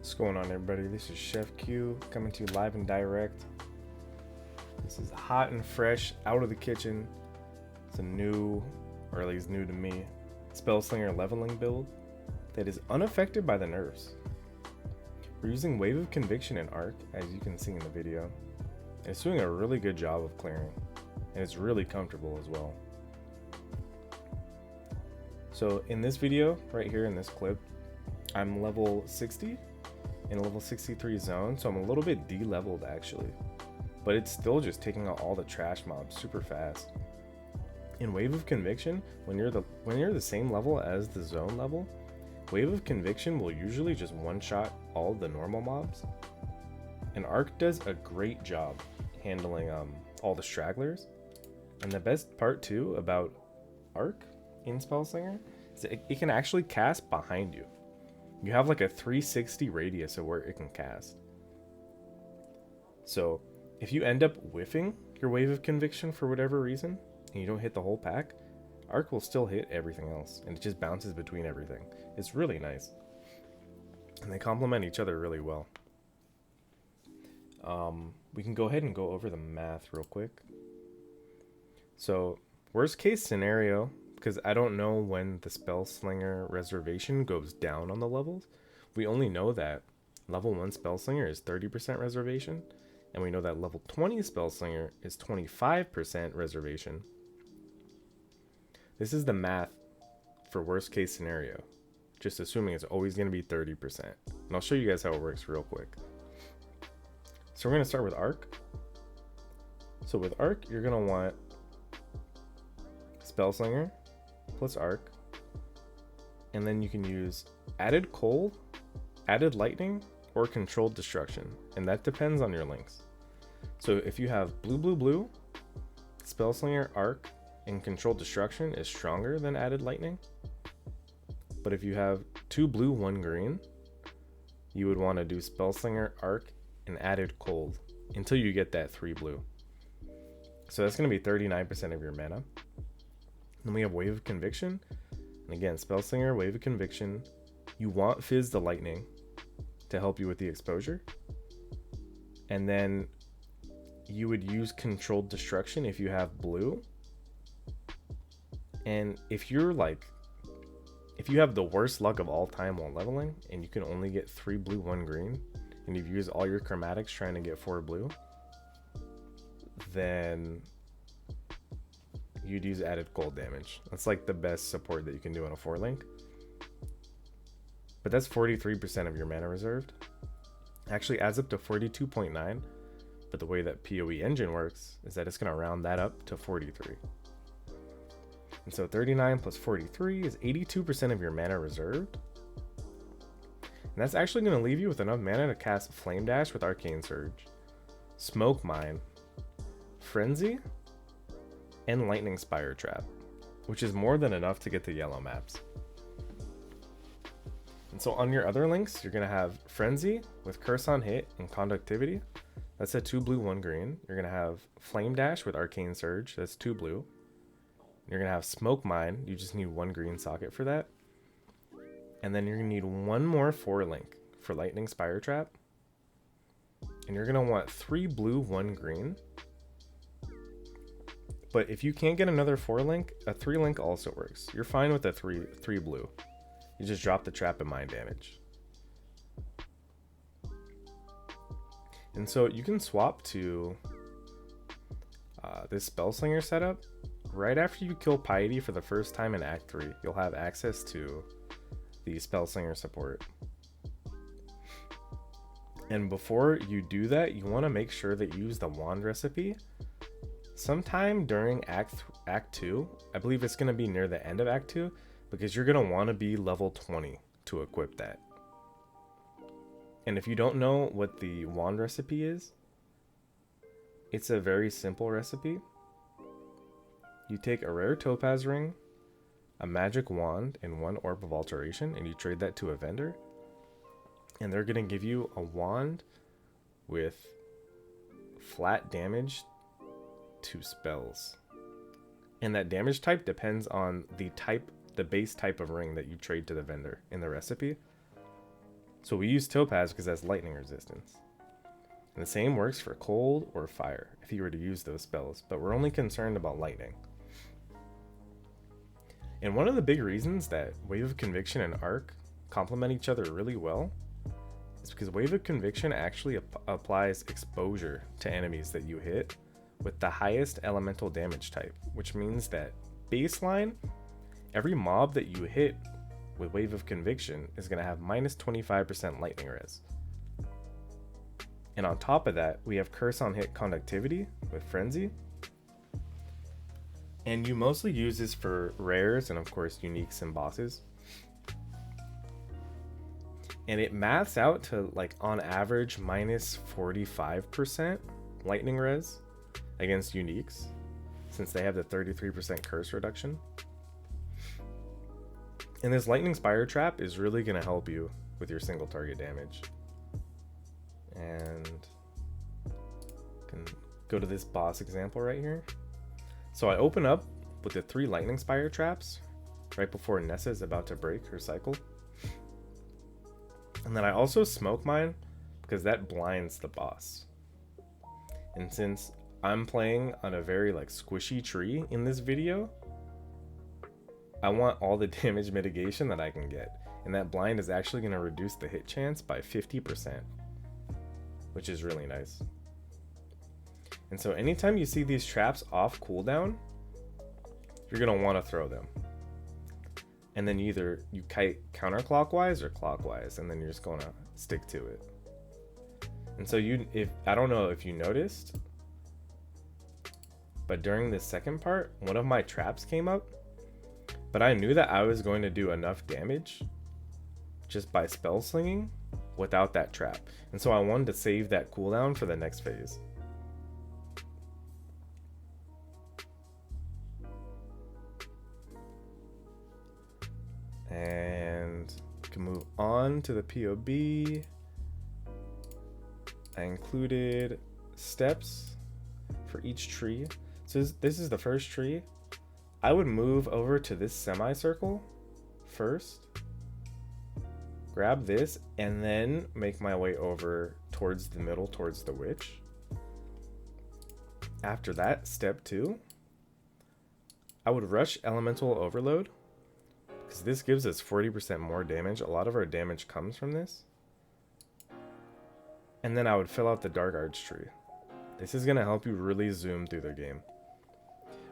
What's going on, everybody? This is Chef Q coming to you live and direct. This is hot and fresh out of the kitchen. It's a new, or at least new to me, Spellslinger leveling build that is unaffected by the nerfs. We're using Wave of Conviction and Arc, as you can see in the video. It's doing a really good job of clearing, and it's really comfortable as well. So in this video, right here in this clip, I'm level 60 in a level 63 zone, so I'm a little bit de-leveled actually, but it's still just taking out all the trash mobs super fast. In Wave of Conviction, when you're the same level as the zone level, Wave of Conviction will usually just one-shot all the normal mobs, and Arc does a great job handling all the stragglers. And the best part too about Arc in Spellslinger is that it can actually cast behind you. You have like a 360 radius of where it can cast. So if you end up whiffing your Wave of Conviction for whatever reason, and you don't hit the whole pack, Arc will still hit everything else, and it just bounces between everything. It's really nice. And they complement each other really well. We can go ahead and go over the math real quick. So worst case scenario, because I don't know when the Spellslinger reservation goes down on the levels. We only know that level 1 Spellslinger is 30% reservation, and we know that level 20 Spellslinger is 25% reservation. This is the math for worst case scenario, just assuming it's always going to be 30%. And I'll show you guys how it works real quick. So we're going to start with Arc. So with Arc, you're going to want Spellslinger plus Arc, and then you can use added cold, added lightning, or controlled destruction, and that depends on your links. So if you have blue, Spellslinger, Arc, and controlled destruction is stronger than added lightning. But if you have 2 blue, 1 green, you would want to do Spellslinger, Arc, and added cold until you get that 3 blue. So that's going to be 39% of your mana. Then we have Wave of Conviction, and again, Spellslinger, Wave of Conviction. You want Fizz the Lightning to help you with the exposure, and then you would use Controlled Destruction if you have blue. And if you have the worst luck of all time while leveling, and you can only get 3 blue, 1 green, and you've used all your chromatics trying to get 4 blue, then you'd use added cold damage. That's like the best support that you can do on a 4-link. But that's 43% of your mana reserved. Actually adds up to 42.9, but the way that PoE engine works is that it's going to round that up to 43. And so 39 plus 43 is 82% of your mana reserved. And that's actually going to leave you with enough mana to cast Flame Dash with Arcane Surge, Smoke Mine, Frenzy, and Lightning Spire Trap, which is more than enough to get the yellow maps. And so on your other links, you're going to have Frenzy with Curse on Hit and Conductivity. That's a 2 blue, 1 green. You're going to have Flame Dash with Arcane Surge. That's 2 blue. You're going to have Smoke Mine. You just need 1 green socket for that. And then you're going to need 1 more 4-link for Lightning Spire Trap. And you're going to want 3 blue, 1 green. But if you can't get another 4-link, a 3-link also works. You're fine with a 3 blue. You just drop the trap and mine damage. And so you can swap to this Spellslinger setup. Right after you kill Piety for the first time in Act 3, you'll have access to the Spellslinger support. And before you do that, you want to make sure that you use the wand recipe sometime during Act 2. I believe it's going to be near the end of Act 2, because you're going to want to be level 20 to equip that. And if you don't know what the wand recipe is, it's a very simple recipe. You take a rare topaz ring, a magic wand, and 1 orb of alteration, and you trade that to a vendor. And they're going to give you a wand with flat damage to spells. And that damage type depends on the base type of ring that you trade to the vendor in the recipe. So we use topaz because that's lightning resistance. And the same works for cold or fire if you were to use those spells, but we're only concerned about lightning. And one of the big reasons that Wave of Conviction and Arc complement each other really well is because Wave of Conviction actually applies exposure to enemies that you hit with the highest elemental damage type, which means that baseline, every mob that you hit with Wave of Conviction is going to have minus 25% lightning res. And on top of that, we have Curse on Hit Conductivity with Frenzy. And you mostly use this for rares and of course uniques and bosses. And it maths out to like on average minus 45% lightning res against uniques, since they have the 33% curse reduction. And this lightning spire trap is really going to help you with your single target damage. And can go to this boss example right here. So I open up with the 3 lightning spire traps right before Nessa is about to break her cycle. And then I also smoke mine because that blinds the boss. And since I'm playing on a very like squishy tree in this video, I want all the damage mitigation that I can get. And that blind is actually going to reduce the hit chance by 50%, which is really nice. And so anytime you see these traps off cooldown, you're going to want to throw them. And then either you kite counterclockwise or clockwise, and then you're just going to stick to it. And so I don't know if you noticed, but during this second part, one of my traps came up, but I knew that I was going to do enough damage just by spell slinging without that trap. And so I wanted to save that cooldown for the next phase. And we can move on to the POB. I included steps for each tree. So this is the first tree. I would move over to this semicircle first, grab this, and then make my way over towards the middle, towards the witch. After that, step 2, I would rush elemental overload, because this gives us 40% more damage. A lot of our damage comes from this. And then I would fill out the dark arch tree. This is going to help you really zoom through the game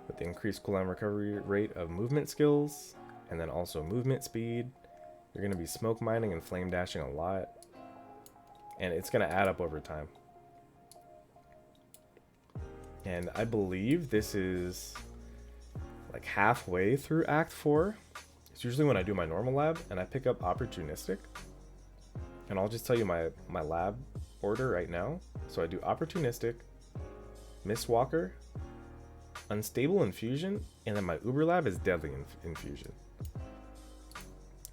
with the increased cooldown recovery rate of movement skills, and then also movement speed. You're going to be smoke mining and flame dashing a lot, and it's going to add up over time. And I believe this is like halfway through Act 4. It's usually when I do my normal lab and I pick up opportunistic. And I'll just tell you my lab order right now. So I do opportunistic, Mistwalker, unstable infusion, and then my uber lab is deadly infusion.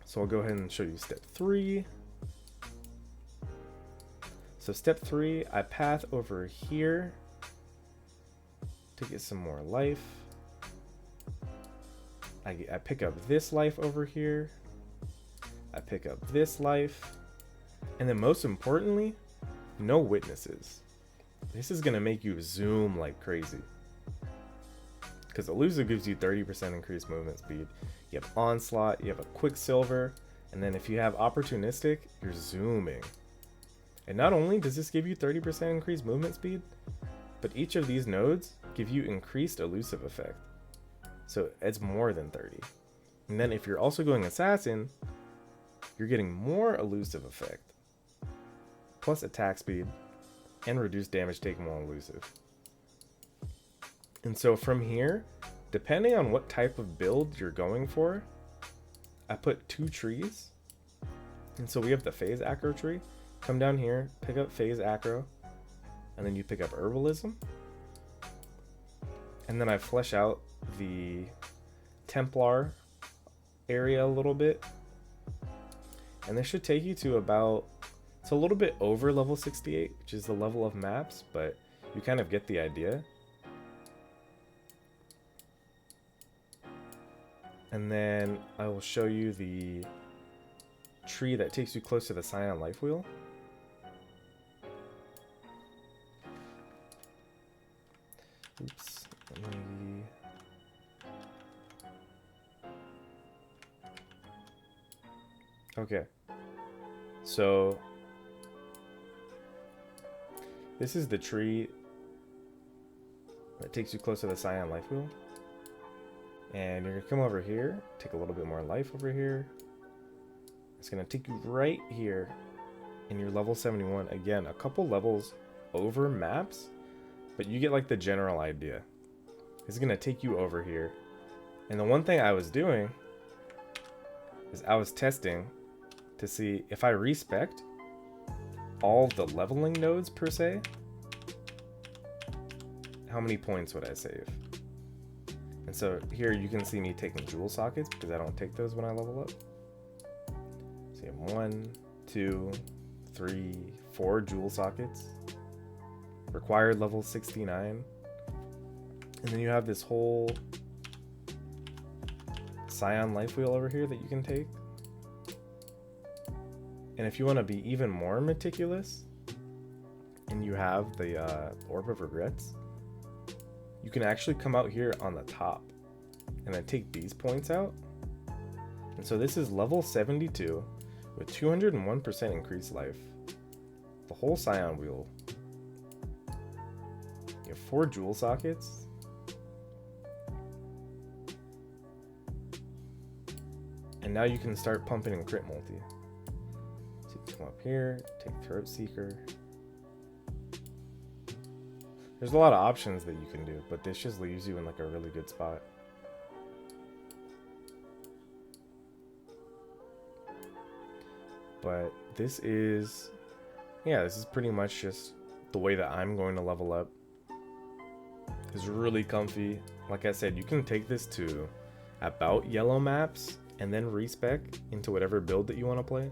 So I'll go ahead and show you step 3. So step 3, I path over here to get some more life. I pick up this life over here. I pick up this life. And then most importantly, no witnesses. This is going to make you zoom like crazy, because Elusive gives you 30% increased movement speed. You have Onslaught, you have a Quicksilver, and then if you have Opportunistic, you're zooming. And not only does this give you 30% increased movement speed, but each of these nodes give you increased Elusive effect. So it's more than 30. And then if you're also going Assassin, you're getting more Elusive effect, plus attack speed, and reduced damage taken while elusive. And so from here, depending on what type of build you're going for, I put 2 trees. And so we have the phase acro tree. Come down here, pick up phase acro, and then you pick up herbalism. And then I flesh out the Templar area a little bit. And this should take you to about, it's a little bit over level 68, which is the level of maps, but you kind of get the idea. And then I will show you the tree that takes you close to the Scion life wheel. Oops. Okay. So this is the tree that takes you close to the Scion life wheel. And you're gonna come over here, take a little bit more life over here. It's gonna take you right here, and you're level 71. Again, a couple levels over maps, but you get like the general idea. It's gonna take you over here. And the one thing I was doing is I was testing to see if I respect all the leveling nodes per se, how many points would I save? And so here you can see me taking jewel sockets because I don't take those when I level up. So you have 1, 2, 3, 4 jewel sockets. Required level 69. And then you have this whole Scion life wheel over here that you can take. And if you want to be even more meticulous, and you have the Orb of Regrets, you can actually come out here on the top and then take these points out. And so this is level 72 with 201% increased life. The whole Scion wheel. You have 4 jewel sockets. And now you can start pumping in crit multi. So you come up here, take Throat Seeker. There's a lot of options that you can do, but this just leaves you in like a really good spot. But this is pretty much just the way that I'm going to level up. It's really comfy. Like I said, you can take this to about yellow maps and then respec into whatever build that you want to play.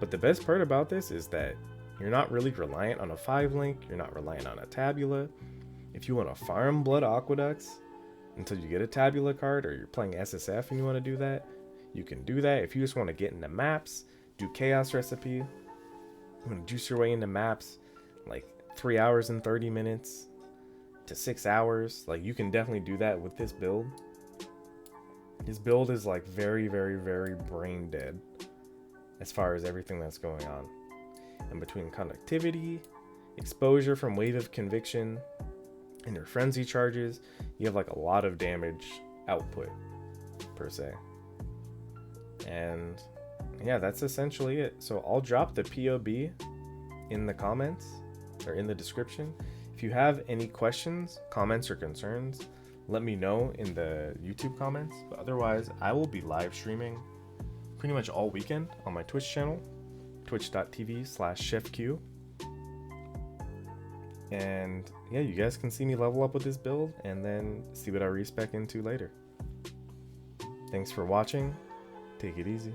But the best part about this is that you're not really reliant on a 5-link, you're not reliant on a tabula. If you want to farm blood aqueducts until you get a tabula card, or you're playing SSF and you want to do that, you can do that. If you just want to get into maps, do chaos recipe, you want to juice your way into maps like 3 hours and 30 minutes to 6 hours, like you can definitely do that with this build. This build is like very, very, very brain dead as far as everything that's going on. And between conductivity, exposure from Wave of Conviction, and your frenzy charges, you have like a lot of damage output per se. And yeah, that's essentially it. So I'll drop the POB in the comments or in the description. If you have any questions, comments, or concerns, let me know in the YouTube comments. But otherwise, I will be live streaming pretty much all weekend on my Twitch channel, twitch.tv/chefq. And yeah, you guys can see me level up with this build and then see what I respec into later. Thanks for watching. Take it easy.